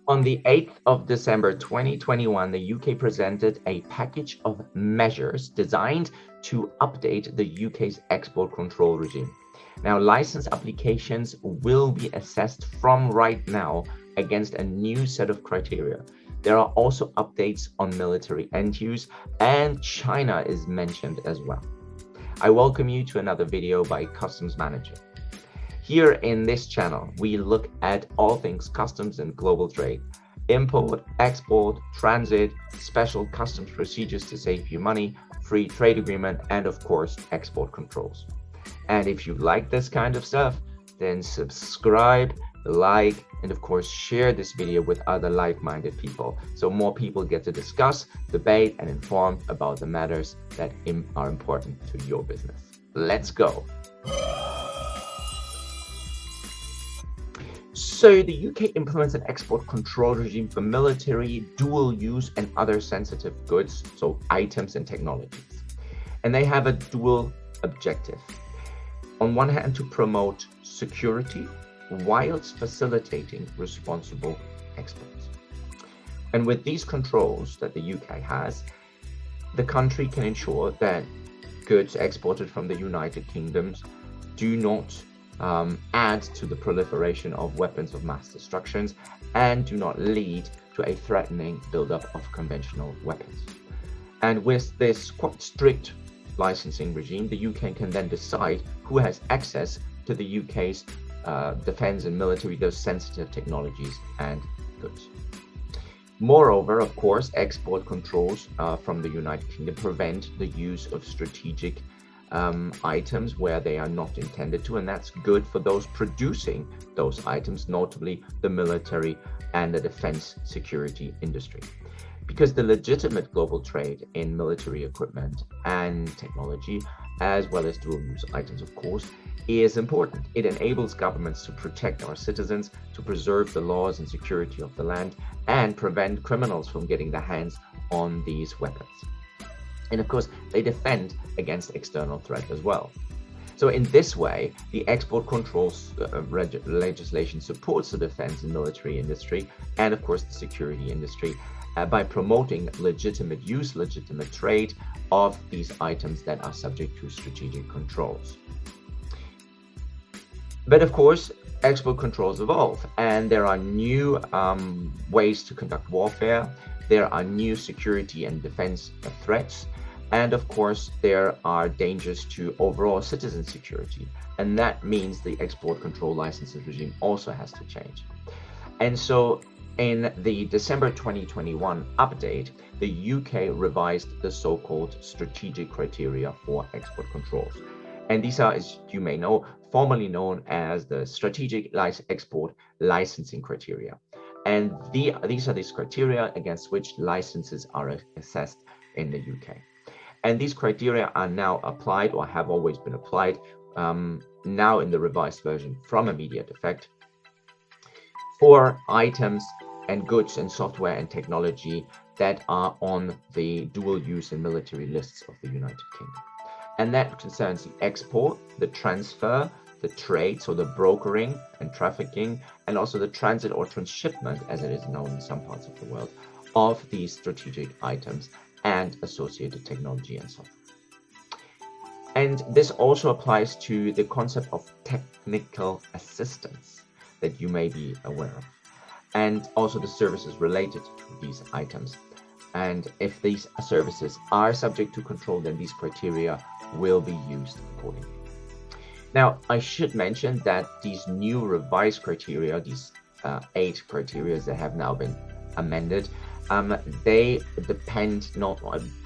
On the 8th of December 2021, the UK presented a package of measures designed to update the UK's export control regime. Now, license applications will be assessed from right now against a new set of criteria. There are also updates on military end use, and China is mentioned as well. I welcome you to another video by Customs Manager. Here in this channel, we look at all things customs and global trade, import, export, transit, special customs procedures to save you money, free trade agreement, and of course, export controls. And if you like this kind of stuff, then subscribe, like, and of course, share this video with other like-minded people so more people get to discuss, debate, and inform about the matters that are important to your business. Let's go. So the UK implements an export control regime for military, dual use, and other sensitive goods, so items and technologies. And they have a dual objective. On one hand, to promote security, whilst facilitating responsible exports. And with these controls that the UK has, the country can ensure that goods exported from the United Kingdom do not add to the proliferation of weapons of mass destruction and do not lead to a threatening buildup of conventional weapons. And with this quite strict licensing regime, the UK can then decide who has access to the UK's defense and military, those sensitive technologies and goods. Moreover, of course, export controls from the United Kingdom prevent the use of strategic items where they are not intended to, and that's good for those producing those items, notably the military and the defense security industry. Because the legitimate global trade in military equipment and technology, as well as dual-use items, of course, is important. It enables governments to protect our citizens, to preserve the laws and security of the land, and prevent criminals from getting their hands on these weapons. And of course, they defend against external threat as well. So in this way, the export controls legislation supports the defense and military industry, and of course the security industry, by promoting legitimate use, legitimate trade of these items that are subject to strategic controls. But of course, export controls evolve, and there are new ways to conduct warfare. There are new security and defense threats. And of course, there are dangers to overall citizen security. And that means the export control licenses regime also has to change. And so in the December 2021 update, the UK revised the so-called strategic criteria for export controls. And these are, as you may know, formerly known as the strategic export licensing criteria. And these are these criteria against which licenses are assessed in the UK. And these criteria are now applied, or have always been applied, now in the revised version from immediate effect, for items and goods and software and technology that are on the dual use and military lists of the United Kingdom. And that concerns the export, the transfer, the trade, so the brokering and trafficking, and also the transit or transshipment, as it is known in some parts of the world, of these strategic items and associated technology and software. And this also applies to the concept of technical assistance that you may be aware of, and also the services related to these items. And if these services are subject to control, then these criteria will be used accordingly. Now, I should mention that these new revised criteria, these 8 criteria that have now been amended, they depend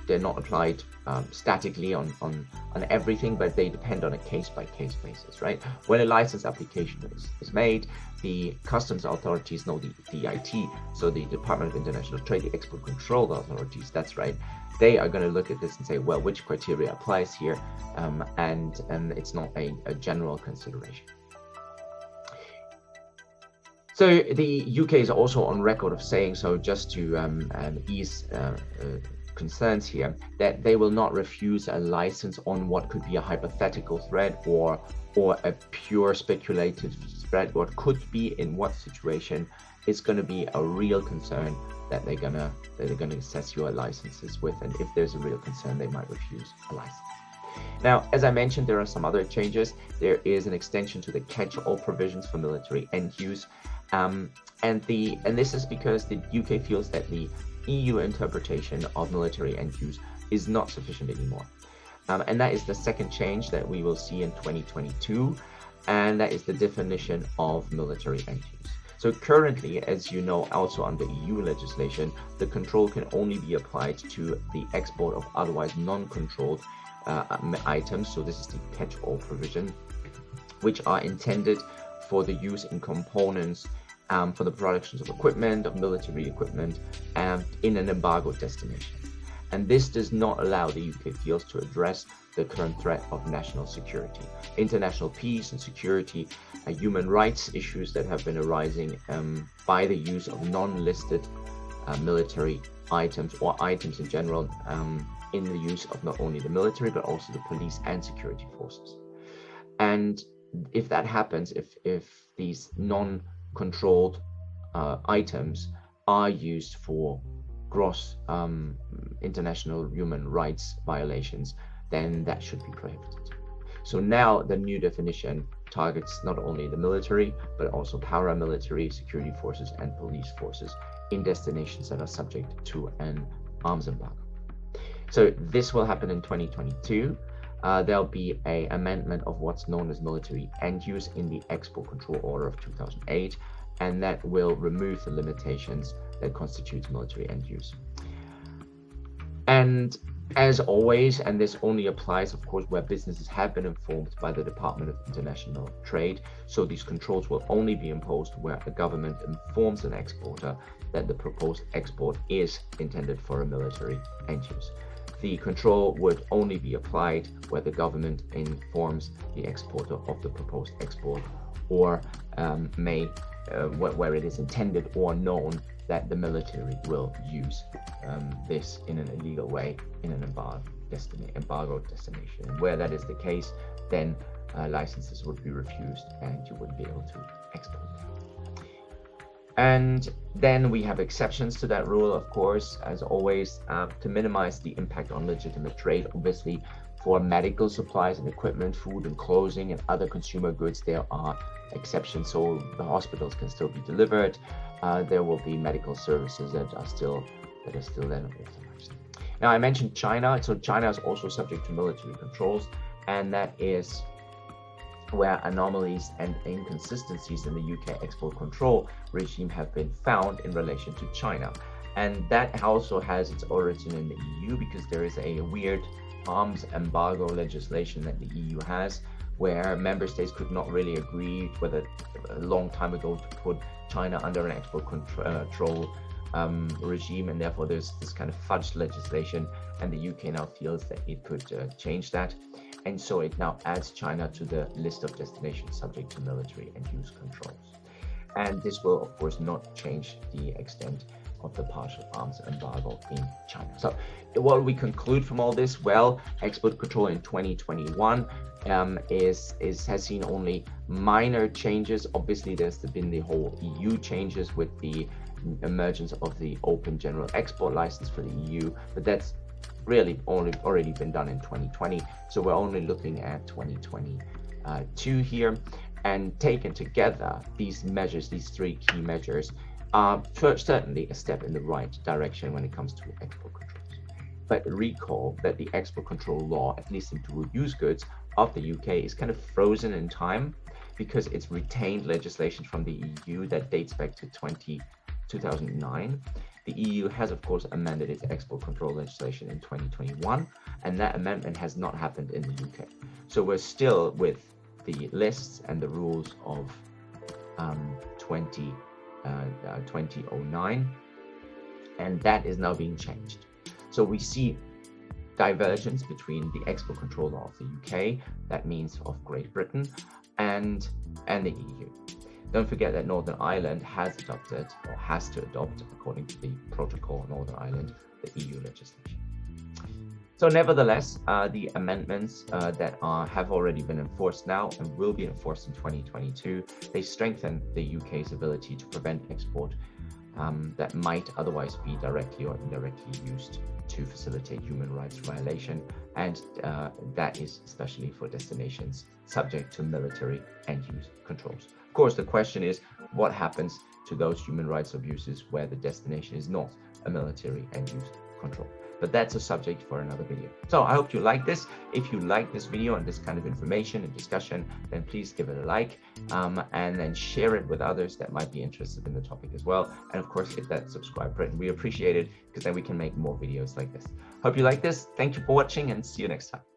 they're not applied statically on everything, but they depend on a case-by-case basis, right? When a license application is made, the customs authorities know the DIT, so the Department of International Trade, the export control authorities, that's right. They are going to look at this and say, well, which criteria applies here, and it's not a general consideration. So the UK is also on record of saying, so just to ease concerns here, that they will not refuse a license on what could be a hypothetical threat or a pure speculative threat. What could be in what situation is going to be a real concern that they're gonna assess your licenses with, and if there's a real concern, they might refuse a license. Now, as I mentioned, there are some other changes. There is an extension to the catch-all provisions for military end use, and this is because the UK feels that the EU interpretation of military end use is not sufficient anymore, and that is the second change that we will see in 2022, and that is the definition of military end use. So currently, as you know, also under EU legislation, the control can only be applied to the export of otherwise non-controlled items. So this is the catch-all provision, which are intended for the use in components for the productions of equipment, of military equipment, in an embargoed destination. And this does not allow the UK feels to address the current threat of national security, international peace and security, human rights issues that have been arising by the use of non-listed military items or items in general in the use of not only the military but also the police and security forces. And if that happens, if these non-controlled items are used for gross international human rights violations, then that should be prohibited. So now the new definition targets not only the military, but also paramilitary, security forces, and police forces in destinations that are subject to an arms embargo. So this will happen in 2022. There'll be an amendment of what's known as military end use in the Export Control Order of 2008, and that will remove the limitations that constitutes military end use. And as always, and this only applies, of course, where businesses have been informed by the Department of International Trade. So these controls will only be imposed where a government informs an exporter that the proposed export is intended for a military end use. The control would only be applied where the government informs the exporter of the proposed export, or where it is intended or known that the military will use this in an illegal way in an embargoed destination. And where that is the case, then licenses would be refused and you wouldn't be able to export. And then we have exceptions to that rule, of course, as always, to minimize the impact on legitimate trade. Obviously, for medical supplies and equipment, food and clothing and other consumer goods, there are exceptions. So the hospitals can still be delivered. There will be medical services that are still then authorized. Now, I mentioned China. So China is also subject to military controls, and that is where anomalies and inconsistencies in the UK export control regime have been found in relation to China. And that also has its origin in the EU, because there is a weird arms embargo legislation that the EU has, where member states could not really agree whether a long time ago to put China under an export control regime, and therefore there's this kind of fudged legislation, and the UK now feels that it could change that, and so it now adds China to the list of destinations subject to military and use controls. And this will, of course, not change the extent of the partial arms embargo in China. So what we conclude from all this, well, export control in 2021 has seen only minor changes. Obviously, there's been the whole EU changes with the emergence of the open general export license for the EU, but that's really already been done in 2020. So we're only looking at 2022 here, and taken together, these measures, these three key measures, are certainly a step in the right direction when it comes to export controls. But recall that the export control law, at least in dual-use goods of the UK, is kind of frozen in time because it's retained legislation from the EU that dates back to 2009. The EU has, of course, amended its export control legislation in 2021, and that amendment has not happened in the UK. So we're still with the lists and the rules of 2009, and that is now being changed. So we see divergence between the export control law of the UK, that means of Great Britain, and the EU. Don't forget that Northern Ireland has adopted, or has to adopt, according to the protocol, Northern Ireland, the EU legislation. So nevertheless, the amendments that have already been enforced now and will be enforced in 2022, they strengthen the UK's ability to prevent export that might otherwise be directly or indirectly used to facilitate human rights violation, and that is especially for destinations subject to military end-use controls. Of course, the question is, what happens to those human rights abuses where the destination is not a military end-use control? But that's a subject for another video. So I hope you like this. If you like this video and this kind of information and discussion, then please give it a like and then share it with others that might be interested in the topic as well. And of course, hit that subscribe button. We appreciate it because then we can make more videos like this. Hope you like this. Thank you for watching and see you next time.